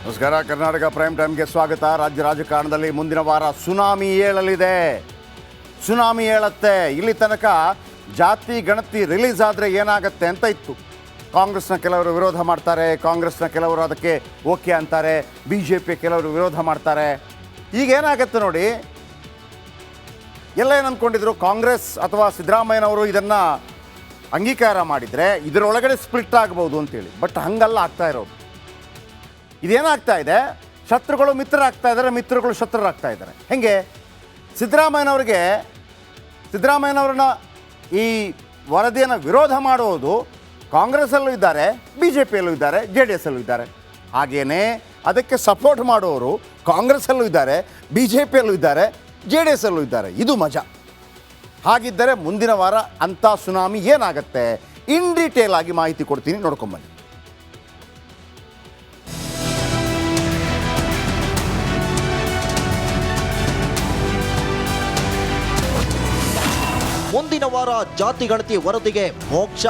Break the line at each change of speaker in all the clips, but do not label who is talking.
ನಮಸ್ಕಾರ. ಕರ್ನಾಟಕ ಪ್ರೈಮ್ ಟೈಮ್ಗೆ ಸ್ವಾಗತ. ರಾಜ್ಯ ರಾಜಕಾರಣದಲ್ಲಿ ಮುಂದಿನ ವಾರ ಸುನಾಮಿ ಏಳಲಿದೆ. ಸುನಾಮಿ ಏಳತ್ತೆ. ಇಲ್ಲಿ ತನಕ ಜಾತಿ ಗಣತಿ ರಿಲೀಸ್ ಆದರೆ ಏನಾಗುತ್ತೆ ಅಂತ ಇತ್ತು. ಕಾಂಗ್ರೆಸ್ನ ಕೆಲವರು ವಿರೋಧ ಮಾಡ್ತಾರೆ, ಕಾಂಗ್ರೆಸ್ನ ಕೆಲವರು ಅದಕ್ಕೆ ಓಕೆ ಅಂತಾರೆ, BJP ಕೆಲವರು ವಿರೋಧ ಮಾಡ್ತಾರೆ. ಈಗ ಏನಾಗುತ್ತೆ ನೋಡಿ, ಎಲ್ಲ ಏನು ಅಂದ್ಕೊಂಡಿದ್ರು, ಕಾಂಗ್ರೆಸ್ ಅಥವಾ ಸಿದ್ದರಾಮಯ್ಯನವರು ಇದನ್ನು ಅಂಗೀಕಾರ ಮಾಡಿದರೆ ಇದರೊಳಗಡೆ ಸ್ಪ್ಲಿಟ್ ಆಗ್ಬೋದು ಅಂತೇಳಿ. ಬಟ್ ಹಂಗಲ್ಲ ಆಗ್ತಾ ಇರೋದು. ಇದೇನಾಗ್ತಾ ಇದೆ, ಶತ್ರುಗಳು ಮಿತ್ರರಾಗ್ತಾ ಇದ್ದಾರೆ, ಮಿತ್ರಗಳು ಶತ್ರುರಾಗ್ತಾ ಇದ್ದಾರೆ. ಹೇಗೆ ಸಿದ್ದರಾಮಯ್ಯನವ್ರನ್ನ ಈ ವರದಿಯನ್ನು ವಿರೋಧ ಮಾಡುವುದು ಕಾಂಗ್ರೆಸ್ಸಲ್ಲೂ ಇದ್ದಾರೆ, BJPಯಲ್ಲೂ ಇದ್ದಾರೆ, JDSಲ್ಲೂ ಇದ್ದಾರೆ. ಹಾಗೆಯೇ ಅದಕ್ಕೆ ಸಪೋರ್ಟ್ ಮಾಡುವವರು ಕಾಂಗ್ರೆಸ್ಸಲ್ಲೂ ಇದ್ದಾರೆ, BJPಯಲ್ಲೂ ಇದ್ದಾರೆ, JDSಲ್ಲೂ ಇದ್ದಾರೆ. ಇದು ಮಜಾ. ಹಾಗಿದ್ದರೆ ಮುಂದಿನ ವಾರ ಅಂಥ ಸುನಾಮಿ ಏನಾಗುತ್ತೆ, ಇನ್ ಡೀಟೇಲ್ ಆಗಿ ಮಾಹಿತಿ ಕೊಡ್ತೀನಿ, ನೋಡ್ಕೊಂಬನ್ನಿ.
ಮುಂದಿನ ವಾರ ಜಾತಿ ಗಣತಿ ವರದಿಗೆ ಮೋಕ್ಷ.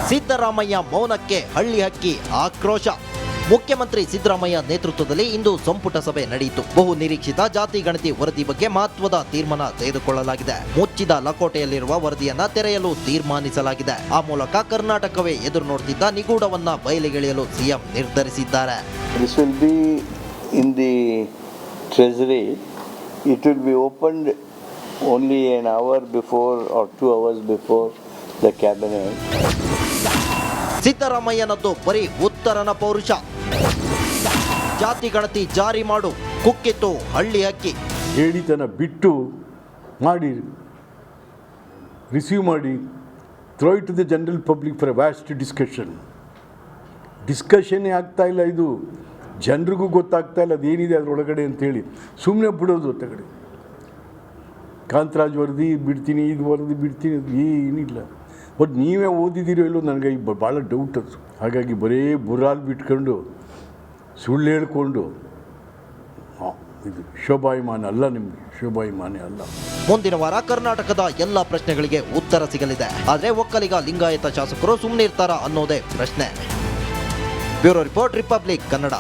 ಸಿದ್ದರಾಮಯ್ಯ ಮೌನಕ್ಕೆ ಹಳ್ಳಿ ಹಕ್ಕಿ ಆಕ್ರೋಶ. ಮುಖ್ಯಮಂತ್ರಿ ಸಿದ್ದರಾಮಯ್ಯ ನೇತೃತ್ವದಲ್ಲಿ ಇಂದು ಸಂಪುಟ ಸಭೆ ನಡೆಯಿತು. ಬಹು ನಿರೀಕ್ಷಿತ ಜಾತಿ ಗಣತಿ ವರದಿ ಬಗ್ಗೆ ಮಹತ್ವದ ತೀರ್ಮಾನ ತೆಗೆದುಕೊಳ್ಳಲಾಗಿದೆ. ಮುಚ್ಚಿದ ಲಕೋಟೆಯಲ್ಲಿರುವ ವರದಿಯನ್ನ ತೆರೆಯಲು ತೀರ್ಮಾನಿಸಲಾಗಿದೆ. ಆ ಮೂಲಕ ಕರ್ನಾಟಕವೇ ಎದುರು ನೋಡುತ್ತಿದ್ದ ನಿಗೂಢವನ್ನ ಬಯಲಿಗೆಳೆಯಲು ಸಿಎಂ ನಿರ್ಧರಿಸಿದ್ದಾರೆ.
This will be in the treasury. It will be opened only an hour before or 2 hours before the cabinet.
ಸಿದ್ದರಾಮಯ್ಯನದ್ದು ಬರೀ ಉತ್ತರನ ಪೌರುಷ. ಜಾತಿ ಗಣತಿ ಜಾರಿ ಮಾಡು, ಕುಕ್ಕಿತ್ತು ಹಳ್ಳಿ ಹಕ್ಕಿ.
ಹೇಳಿತನ ಬಿಟ್ಟು ಮಾಡಿ, ರಿಸೀವ್ ಮಾಡಿ, throw it to the general public for a vast ಡಿಸ್ಕಷನ್ನೇ ಆಗ್ತಾ ಇಲ್ಲ. ಇದು ಜನರಿಗೂ ಗೊತ್ತಾಗ್ತಾ ಇಲ್ಲ ಅದೇನಿದೆ ಅದರೊಳಗಡೆ ಅಂತೇಳಿ ಸುಮ್ಮನೆ ಬಿಡೋದು. ಹೊತ್ತಗಡೆ ಕಾಂತರಾಜ್ ವರದಿ ಬಿಡ್ತೀನಿ, ಇದು ವರದಿ ಬಿಡ್ತೀನಿ, ಅದು ಏನಿಲ್ಲ. ಬಟ್ ನೀವೇ ಓದಿದ್ದೀರೋ ಇಲ್ಲೋ ನನಗೆ ಭಾಳ ಡೌಟ್ ಅದು. ಹಾಗಾಗಿ ಬರೀ ಬುರಾಲ್ ಬಿಟ್ಕೊಂಡು ಸುಳ್ಳು ಹೇಳ್ಕೊಂಡು ಇದು ಶೋಭಾಯಮಾನ ಅಲ್ಲ, ನಿಮಗೆ ಶೋಭಾಯಮಾನ ಅಲ್ಲ.
ಮುಂದಿನ ವಾರ ಕರ್ನಾಟಕದ ಎಲ್ಲ ಪ್ರಶ್ನೆಗಳಿಗೆ ಉತ್ತರ ಸಿಗಲಿದೆ. ಆದರೆ ಒಕ್ಕಲಿಗ ಲಿಂಗಾಯತ ಶಾಸಕರು ಸುಮ್ಮನಿರ್ತಾರ ಅನ್ನೋದೇ ಪ್ರಶ್ನೆ. Bureau report, republic Kannada.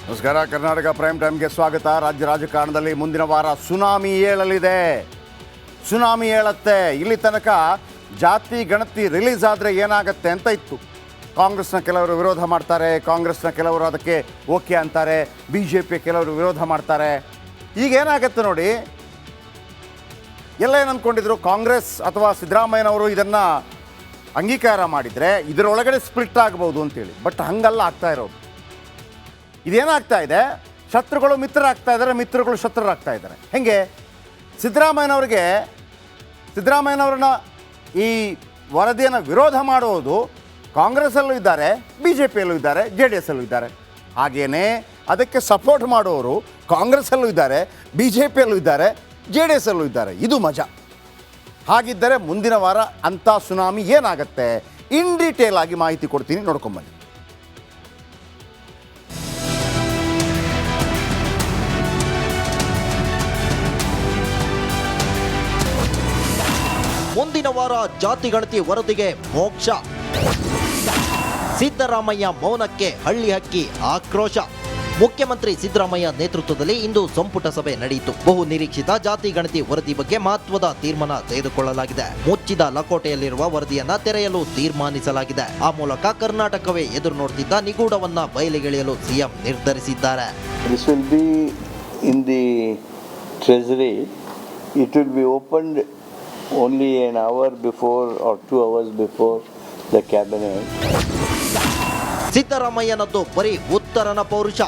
ನಮಸ್ಕಾರ. ಕರ್ನಾಟಕ ಪ್ರೈಮ್ ಟೈಮ್ಗೆ ಸ್ವಾಗತ. ರಾಜ್ಯ ರಾಜಕಾರಣದಲ್ಲಿ ಮುಂದಿನ ವಾರ ಸುನಾಮಿ ಏಳಲಿದೆ. ಸುನಾಮಿ ಏಳತ್ತೆ. ಇಲ್ಲಿ ತನಕ ಜಾತಿ ಗಣತಿ ರಿಲೀಸ್ ಆದರೆ ಏನಾಗುತ್ತೆ ಅಂತ ಇತ್ತು. ಕಾಂಗ್ರೆಸ್ನ ಕೆಲವರು ವಿರೋಧ ಮಾಡ್ತಾರೆ, ಕಾಂಗ್ರೆಸ್ನ ಕೆಲವರು ಅದಕ್ಕೆ ಓಕೆ ಅಂತಾರೆ, BJP ಕೆಲವರು ವಿರೋಧ ಮಾಡ್ತಾರೆ. ಈಗ ಏನಾಗುತ್ತೆ ನೋಡಿ, ಎಲ್ಲ ಏನು ಅಂದ್ಕೊಂಡಿದ್ರು, ಕಾಂಗ್ರೆಸ್ ಅಥವಾ ಸಿದ್ದರಾಮಯ್ಯನವರು ಇದನ್ನು ಅಂಗೀಕಾರ ಮಾಡಿದರೆ ಇದರೊಳಗಡೆ ಸ್ಪ್ಲಿಟ್ ಆಗ್ಬೋದು ಅಂತೇಳಿ. ಬಟ್ ಹಂಗಲ್ಲ ಆಗ್ತಾ ಇರೋದು. ಇದೇನಾಗ್ತಾ ಇದೆ, ಶತ್ರುಗಳು ಮಿತ್ರರಾಗ್ತಾ ಇದ್ದಾರೆ, ಮಿತ್ರಗಳು ಶತ್ರುರಾಗ್ತಾ ಇದ್ದಾರೆ. ಹೇಗೆ ಸಿದ್ದರಾಮಯ್ಯನವ್ರನ್ನ ಈ ವರದಿಯನ್ನು ವಿರೋಧ ಮಾಡುವುದು ಕಾಂಗ್ರೆಸ್ಸಲ್ಲೂ ಇದ್ದಾರೆ, BJPಯಲ್ಲೂ ಇದ್ದಾರೆ, JDSಲ್ಲೂ ಇದ್ದಾರೆ. ಹಾಗೆಯೇ ಅದಕ್ಕೆ ಸಪೋರ್ಟ್ ಮಾಡುವವರು ಕಾಂಗ್ರೆಸ್ಸಲ್ಲೂ ಇದ್ದಾರೆ, BJPಯಲ್ಲೂ ಇದ್ದಾರೆ, JDSಲ್ಲೂ ಇದ್ದಾರೆ. ಇದು ಮಜಾ. ಹಾಗಿದ್ದರೆ ಮುಂದಿನ ವಾರ ಅಂಥ ಸುನಾಮಿ ಏನಾಗುತ್ತೆ, ಇನ್ ಡೀಟೇಲ್ ಆಗಿ ಮಾಹಿತಿ ಕೊಡ್ತೀನಿ, ನೋಡ್ಕೊಂಬನ್ನಿ.
ಮುಂದಿನ ವಾರ ಜಾತಿ ಗಣತಿ ವರದಿಗೆ ಮೋಕ್ಷ. ಸಿದ್ದರಾಮಯ್ಯ ಮೌನಕ್ಕೆ ಹಳ್ಳಿ ಹಕ್ಕಿ ಆಕ್ರೋಶ. ಮುಖ್ಯಮಂತ್ರಿ ಸಿದ್ದರಾಮಯ್ಯ ನೇತೃತ್ವದಲ್ಲಿ ಇಂದು ಸಂಪುಟ ಸಭೆ ನಡೆಯಿತು. ಬಹು ನಿರೀಕ್ಷಿತ ಜಾತಿ ಗಣತಿ ವರದಿ ಬಗ್ಗೆ ಮಹತ್ವದ ತೀರ್ಮಾನ ತೆಗೆದುಕೊಳ್ಳಲಾಗಿದೆ. ಮುಚ್ಚಿದ ಲಕೋಟೆಯಲ್ಲಿರುವ ವರದಿಯನ್ನ ತೆರೆಯಲು ತೀರ್ಮಾನಿಸಲಾಗಿದೆ. ಆ ಮೂಲಕ ಕರ್ನಾಟಕವೇ ಎದುರು ನೋಡುತ್ತಿದ್ದ ನಿಗೂಢವನ್ನ ಬಯಲಿಗೆಳೆಯಲು ಸಿಎಂ ನಿರ್ಧರಿಸಿದ್ದಾರೆ.
This will be in the treasury. It will be opened only an hour before or 2 hours before the cabinet.
ಸಿದ್ದರಾಮಯ್ಯನದ್ದು ಬರೀ ಉತ್ತರನ ಪೌರುಷ.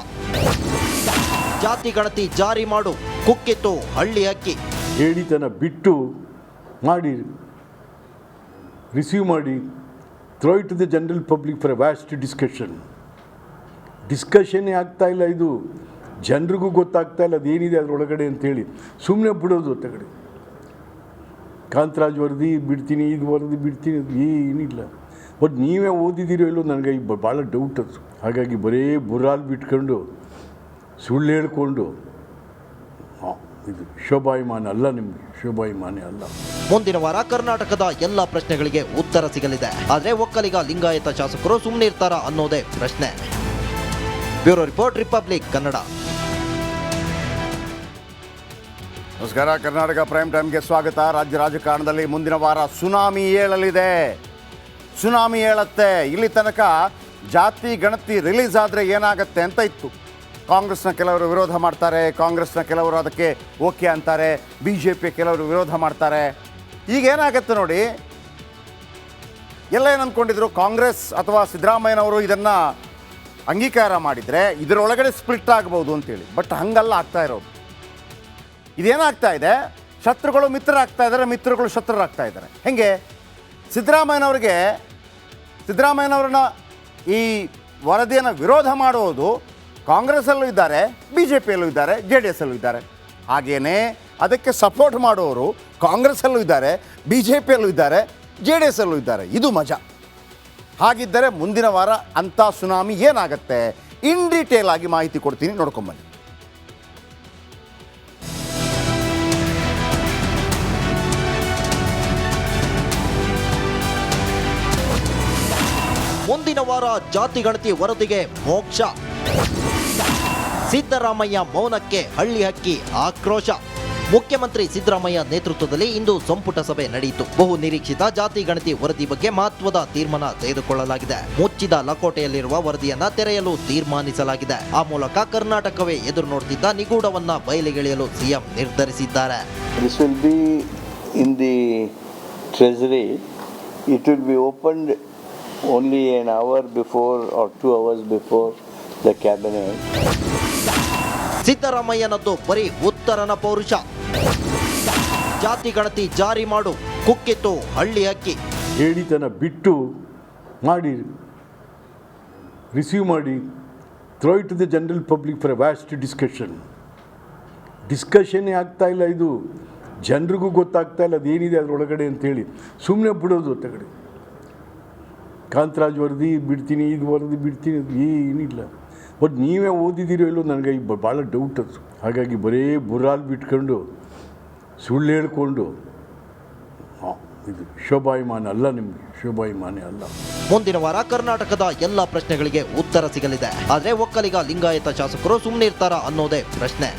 ಜಾತಿ ಗಣತಿ ಜಾರಿ ಮಾಡು, ಕುಕ್ಕಿತ್ತು ಹಳ್ಳಿ ಹಕ್ಕಿ.
ಹೇಳಿತನ ಬಿಟ್ಟು ಮಾಡಿ, ರಿಸೀವ್ ಮಾಡಿ, throw it to the general public for a vast ಡಿಸ್ಕಷನ್ನೇ ಆಗ್ತಾ ಇಲ್ಲ. ಇದು ಜನರಿಗೂ ಗೊತ್ತಾಗ್ತಾ ಇಲ್ಲ ಅದೇನಿದೆ ಅದರೊಳಗಡೆ ಅಂತೇಳಿ ಸುಮ್ಮನೆ ಬಿಡೋದು. ಹೊತ್ತಗಡೆ ಕಾಂತರಾಜ್ ವರದಿ ಬಿಡ್ತೀನಿ, ಇದು ವರದಿ ಬಿಡ್ತೀನಿ, ಅದು ಏನಿಲ್ಲ. ಬಟ್ ನೀವೇ ಓದಿದ್ದೀರೋ ಇಲ್ಲೋ ನನಗೆ ಭಾಳ ಡೌಟ್ ಅದು. ಹಾಗಾಗಿ ಬರೀ ಬುರಾಲ್ ಬಿಟ್ಕೊಂಡು ಸುಳ್ಳು ಹೇಳ್ಕೊಂಡು ಇದು ಶೋಭಾಯಮಾನ ಅಲ್ಲ, ನಿಮಗೆ ಶೋಭಾಯಮಾನ ಅಲ್ಲ.
ಮುಂದಿನ ವಾರ ಕರ್ನಾಟಕದ ಎಲ್ಲ ಪ್ರಶ್ನೆಗಳಿಗೆ ಉತ್ತರ ಸಿಗಲಿದೆ. ಆದರೆ ಒಕ್ಕಲಿಗ ಲಿಂಗಾಯತ ಶಾಸಕರು ಸುಮ್ಮನಿರ್ತಾರ ಅನ್ನೋದೇ ಪ್ರಶ್ನೆ. Bureau report, republic Kannada.
ನಮಸ್ಕಾರ, ಕರ್ನಾಟಕ ಪ್ರೈಮ್ ಟೈಮ್ಗೆ ಸ್ವಾಗತ. ರಾಜ್ಯ ರಾಜಕಾರಣದಲ್ಲಿ ಮುಂದಿನ ವಾರ ಸುನಾಮಿ ಏಳಲಿದೆ. ಸುನಾಮಿ ಏಳತ್ತೆ. ಇಲ್ಲಿ ತನಕ ಜಾತಿ ಗಣತಿ ರಿಲೀಸ್ ಆದರೆ ಏನಾಗುತ್ತೆ ಅಂತ ಇತ್ತು. ಕಾಂಗ್ರೆಸ್ನ ಕೆಲವರು ವಿರೋಧ ಮಾಡ್ತಾರೆ, ಕಾಂಗ್ರೆಸ್ನ ಕೆಲವರು ಅದಕ್ಕೆ ಓಕೆ ಅಂತಾರೆ, ಬಿ ಜೆ ಪಿ ಕೆಲವರು ವಿರೋಧ ಮಾಡ್ತಾರೆ. ಈಗ ಏನಾಗುತ್ತೆ ನೋಡಿ, ಎಲ್ಲ ಏನು ಅಂದ್ಕೊಂಡಿದ್ರು, ಕಾಂಗ್ರೆಸ್ ಅಥವಾ ಸಿದ್ದರಾಮಯ್ಯನವರು ಇದನ್ನು ಅಂಗೀಕಾರ ಮಾಡಿದರೆ ಇದರೊಳಗಡೆ ಸ್ಪ್ಲಿಟ್ ಆಗ್ಬೋದು ಅಂತೇಳಿ. ಬಟ್ ಹಂಗಲ್ಲ ಆಗ್ತಾ ಇರೋದು. ಇದೇನಾಗ್ತಾ ಇದೆ, ಶತ್ರುಗಳು ಮಿತ್ರರಾಗ್ತಾ ಇದ್ದಾರೆ, ಮಿತ್ರಗಳು ಶತ್ರುರಾಗ್ತಾ ಇದ್ದಾರೆ. ಹೆಂಗೆ ಸಿದ್ದರಾಮಯ್ಯನವ್ರನ್ನ ಈ ವರದಿಯನ್ನು ವಿರೋಧ ಮಾಡುವುದು ಕಾಂಗ್ರೆಸ್ಸಲ್ಲೂ ಇದ್ದಾರೆ, ಬಿ ಜೆ ಪಿಯಲ್ಲೂ ಇದ್ದಾರೆ, ಜೆ ಡಿ ಎಸ್ಸಲ್ಲೂ ಇದ್ದಾರೆ. ಹಾಗೆಯೇ ಅದಕ್ಕೆ ಸಪೋರ್ಟ್ ಮಾಡುವವರು ಕಾಂಗ್ರೆಸ್ಸಲ್ಲೂ ಇದ್ದಾರೆ, ಬಿ ಜೆ ಪಿಯಲ್ಲೂ ಇದ್ದಾರೆ, ಜೆ ಡಿ ಎಸ್ಸಲ್ಲೂ ಇದ್ದಾರೆ. ಇದು ಮಜಾ. ಹಾಗಿದ್ದರೆ ಮುಂದಿನ ವಾರ ಅಂಥ ಸುನಾಮಿ ಏನಾಗುತ್ತೆ, ಇನ್ ಡೀಟೇಲ್ ಆಗಿ ಮಾಹಿತಿ ಕೊಡ್ತೀನಿ, ನೋಡ್ಕೊಂಬನ್ನಿ.
ಮುಂದಿನ ವಾರ ಜಾತಿ ಗಣತಿ ವರದಿಗೆ ಮೋಕ್ಷ. ಸಿದ್ದರಾಮಯ್ಯ ಮೌನಕ್ಕೆ ಹಳ್ಳಿ ಹಕ್ಕಿ ಆಕ್ರೋಶ. ಮುಖ್ಯಮಂತ್ರಿ ಸಿದ್ದರಾಮಯ್ಯ ನೇತೃತ್ವದಲ್ಲಿ ಇಂದು ಸಂಪುಟ ಸಭೆ ನಡೆಯಿತು. ಬಹು ನಿರೀಕ್ಷಿತ ಜಾತಿ ಗಣತಿ ವರದಿ ಬಗ್ಗೆ ಮಹತ್ವದ ತೀರ್ಮಾನ ತೆಗೆದುಕೊಳ್ಳಲಾಗಿದೆ. ಮುಚ್ಚಿದ ಲಕೋಟೆಯಲ್ಲಿರುವ ವರದಿಯನ್ನ ತೆರೆಯಲು ತೀರ್ಮಾನಿಸಲಾಗಿದೆ. ಆ ಮೂಲಕ ಕರ್ನಾಟಕವೇ ಎದುರು ನೋಡುತ್ತಿದ್ದ ನಿಗೂಢವನ್ನ ಬಯಲಿಗೆಳೆಯಲು ಸಿಎಂ ನಿರ್ಧರಿಸಿದ್ದಾರೆ.
This will be in the treasury. It will be opened only an hour before or 2 hours before the cabinet.
ಸಿದ್ದರಾಮಯ್ಯನದ್ದು ಬರೀ ಉತ್ತರನ ಪೌರುಷ. ಜಾತಿ ಗಣತಿ ಜಾರಿ ಮಾಡು, ಕುಕ್ಕಿತ್ತು ಹಳ್ಳಿ ಹಕ್ಕಿ.
ಹೇಳಿತನ ಬಿಟ್ಟು ಮಾಡಿ, ರಿಸೀವ್ ಮಾಡಿ, throw it to the general public for a vast ಡಿಸ್ಕಷನ್ನೇ ಆಗ್ತಾ ಇಲ್ಲ. ಇದು ಜನರಿಗೂ ಗೊತ್ತಾಗ್ತಾ ಇಲ್ಲ ಅದೇನಿದೆ ಅದರೊಳಗಡೆ ಅಂತೇಳಿ ಸುಮ್ಮನೆ ಬಿಡೋದು. ಹೊತ್ತಗಡೆ ಕಾಂತರಾಜ್ ವರದಿ ಬಿಡ್ತೀನಿ, ಇದು ವರದಿ ಬಿಡ್ತೀನಿ, ಅದು ಏನಿಲ್ಲ. ಬಟ್ ನೀವೇ ಓದಿದ್ದೀರೋ ಇಲ್ಲೋ ನನಗೆ ಭಾಳ ಡೌಟ್ ಅದು. ಹಾಗಾಗಿ ಬರೀ ಬುರಾಲ್ ಬಿಟ್ಕೊಂಡು ಸುಳ್ಳು ಹೇಳ್ಕೊಂಡು ಇದು ಶೋಭಾಯಮಾನ ಅಲ್ಲ, ನಿಮಗೆ ಶೋಭಾಯಮಾನ ಅಲ್ಲ.
ಮುಂದಿನ ವಾರ ಕರ್ನಾಟಕದ ಎಲ್ಲ ಪ್ರಶ್ನೆಗಳಿಗೆ ಉತ್ತರ ಸಿಗಲಿದೆ. ಆದರೆ ಒಕ್ಕಲಿಗ ಲಿಂಗಾಯತ ಶಾಸಕರು ಸುಮ್ಮನಿರ್ತಾರ ಅನ್ನೋದೇ ಪ್ರಶ್ನೆ.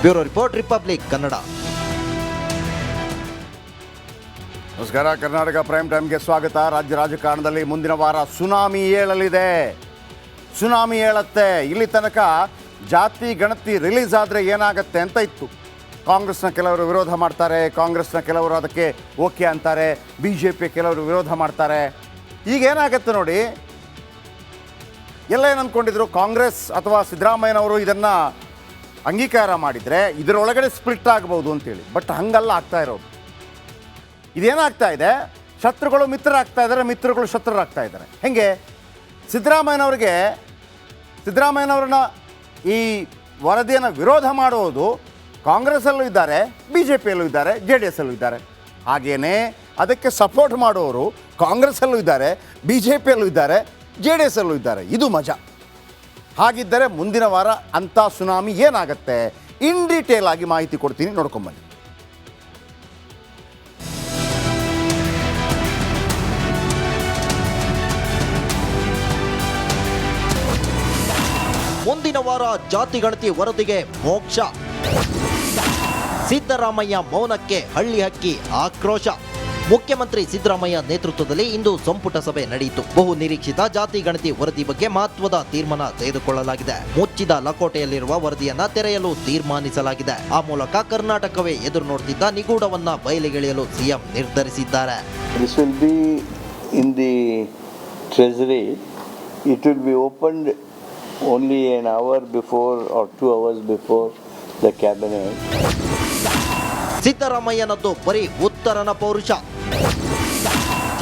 Bureau report, republic Kannada.
ನಮಸ್ಕಾರ, ಕರ್ನಾಟಕ ಪ್ರೈಮ್ ಟೈಮ್ಗೆ ಸ್ವಾಗತ. ರಾಜ್ಯ ರಾಜಕಾರಣದಲ್ಲಿ ಮುಂದಿನ ವಾರ ಸುನಾಮಿ ಏಳಲಿದೆ. ಸುನಾಮಿ ಏಳತ್ತೆ. ಇಲ್ಲಿ ತನಕ ಜಾತಿ ಗಣತಿ ರಿಲೀಸ್ ಆದರೆ ಏನಾಗುತ್ತೆ ಅಂತ ಇತ್ತು. ಕಾಂಗ್ರೆಸ್ನ ಕೆಲವರು ವಿರೋಧ ಮಾಡ್ತಾರೆ, ಕಾಂಗ್ರೆಸ್ನ ಕೆಲವರು ಅದಕ್ಕೆ ಓಕೆ ಅಂತಾರೆ, ಬಿ ಜೆ ಪಿ ಕೆಲವರು ವಿರೋಧ ಮಾಡ್ತಾರೆ. ಈಗ ಏನಾಗುತ್ತೆ ನೋಡಿ, ಎಲ್ಲ ಏನು ಅಂದ್ಕೊಂಡಿದ್ರು, ಕಾಂಗ್ರೆಸ್ ಅಥವಾ ಸಿದ್ದರಾಮಯ್ಯನವರು ಇದನ್ನು ಅಂಗೀಕಾರ ಮಾಡಿದರೆ ಇದರೊಳಗಡೆ ಸ್ಪ್ಲಿಟ್ ಆಗ್ಬೋದು ಅಂತೇಳಿ. ಬಟ್ ಹಂಗಲ್ಲ ಆಗ್ತಾ ಇರೋದು. ಇದೇನಾಗ್ತಾ ಇದೆ, ಶತ್ರುಗಳು ಮಿತ್ರರಾಗ್ತಾ ಇದ್ದಾರೆ, ಮಿತ್ರಗಳು ಶತ್ರುರಾಗ್ತಾ ಇದ್ದಾರೆ. ಹೆಂಗೆ ಸಿದ್ದರಾಮಯ್ಯನವ್ರನ್ನ ಈ ವರದಿಯನ್ನು ವಿರೋಧ ಮಾಡುವುದು ಕಾಂಗ್ರೆಸ್ಸಲ್ಲೂ ಇದ್ದಾರೆ, ಬಿ ಜೆ ಪಿಯಲ್ಲೂ ಇದ್ದಾರೆ, ಜೆ ಡಿ ಎಸ್ಸಲ್ಲೂ ಇದ್ದಾರೆ. ಹಾಗೆಯೇ ಅದಕ್ಕೆ ಸಪೋರ್ಟ್ ಮಾಡುವವರು ಕಾಂಗ್ರೆಸ್ಸಲ್ಲೂ ಇದ್ದಾರೆ, ಬಿ ಜೆ ಪಿಯಲ್ಲೂ ಇದ್ದಾರೆ, ಜೆ ಡಿ ಎಸ್ಸಲ್ಲೂ ಇದ್ದಾರೆ. ಇದು ಮಜಾ. ಹಾಗಿದ್ದರೆ ಮುಂದಿನ ವಾರ ಅಂಥ ಸುನಾಮಿ ಏನಾಗುತ್ತೆ, ಇನ್ ಡೀಟೇಲ್ ಆಗಿ ಮಾಹಿತಿ ಕೊಡ್ತೀನಿ, ನೋಡ್ಕೊಂಬನ್ನಿ.
ಮುಂದಿನ ವಾರ ಜಾತಿ ಗಣತಿ ವರದಿಗೆ ಮೋಕ್ಷ. ಸಿದ್ದರಾಮಯ್ಯ ಮೌನಕ್ಕೆ ಹಳ್ಳಿ ಹಕ್ಕಿ ಆಕ್ರೋಶ. ಮುಖ್ಯಮಂತ್ರಿ ಸಿದ್ದರಾಮಯ್ಯ ನೇತೃತ್ವದಲ್ಲಿ ಇಂದು ಸಂಪುಟ ಸಭೆ ನಡೆಯಿತು. ಬಹು ನಿರೀಕ್ಷಿತ ಜಾತಿ ಗಣತಿ ವರದಿ ಬಗ್ಗೆ ಮಹತ್ವದ ತೀರ್ಮಾನ ತೆಗೆದುಕೊಳ್ಳಲಾಗಿದೆ. ಮುಚ್ಚಿದ ಲಕೋಟೆಯಲ್ಲಿರುವ ವರದಿಯನ್ನ ತೆರೆಯಲು ತೀರ್ಮಾನಿಸಲಾಗಿದೆ. ಆ ಮೂಲಕ ಕರ್ನಾಟಕವೇ ಎದುರು ನೋಡುತ್ತಿದ್ದ ನಿಗೂಢವನ್ನ ಬಯಲಿಗೆಳೆಯಲು ಸಿಎಂ ನಿರ್ಧರಿಸಿದ್ದಾರೆ.
This will be in the treasury. It will be opened only an hour before or 2 hours before the cabinet.
ಸಿದ್ದರಾಮಯ್ಯನದ್ದು ಬರೀ ಉತ್ತರನ ಪೌರುಷ.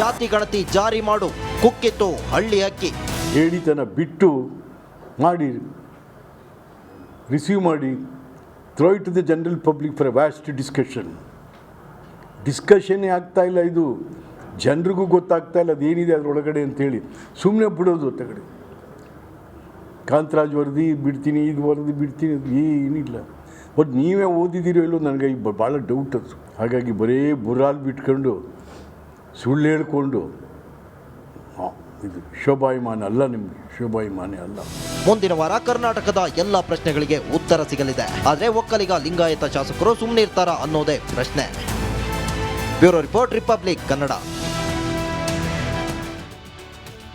ಜಾತಿ ಗಣತಿ ಜಾರಿ ಮಾಡು, ಕುಕ್ಕಿತ್ತು ಹಳ್ಳಿ ಹಕ್ಕಿ.
ಹೇಳಿತನ ಬಿಟ್ಟು ಮಾಡಿ, ರಿಸೀವ್ ಮಾಡಿ, throw it to the general public for a vast ಡಿಸ್ಕಷನ್ನೇ ಆಗ್ತಾ ಇಲ್ಲ. ಇದು ಜನರಿಗೂ ಗೊತ್ತಾಗ್ತಾ ಇಲ್ಲ ಅದೇನಿದೆ ಅದರೊಳಗಡೆ ಅಂತೇಳಿ ಸುಮ್ಮನೆ ಬಿಡೋದು. ಹೊತ್ತಗಡೆ ಕಾಂತರಾಜ್ ವರದಿ ಬಿಡ್ತೀನಿ, ಇದು ವರದಿ ಬಿಡ್ತೀನಿ, ಅದು ಏನಿಲ್ಲ. ಬಟ್ ನೀವೇ ಓದಿದ್ದೀರೋ ಇಲ್ಲೋ ನನಗೆ ಭಾಳ ಡೌಟ್ ಅದು. ಹಾಗಾಗಿ ಬರೀ ಬುರಾಲ್ ಬಿಟ್ಕೊಂಡು ಸುಳ್ಳು ಹೇಳ್ಕೊಂಡು ಇದು ಶೋಭಾಯಮಾನ ಅಲ್ಲ, ನಿಮಗೆ ಶೋಭಾಯಮಾನ ಅಲ್ಲ.
ಮುಂದಿನ ವಾರ ಕರ್ನಾಟಕದ ಎಲ್ಲ ಪ್ರಶ್ನೆಗಳಿಗೆ ಉತ್ತರ ಸಿಗಲಿದೆ. ಆದರೆ ಒಕ್ಕಲಿಗ ಲಿಂಗಾಯತ ಶಾಸಕರು ಸುಮ್ಮನಿರ್ತಾರಾ ಅನ್ನೋದೇ ಪ್ರಶ್ನೆ. Bureau report, republic Kannada.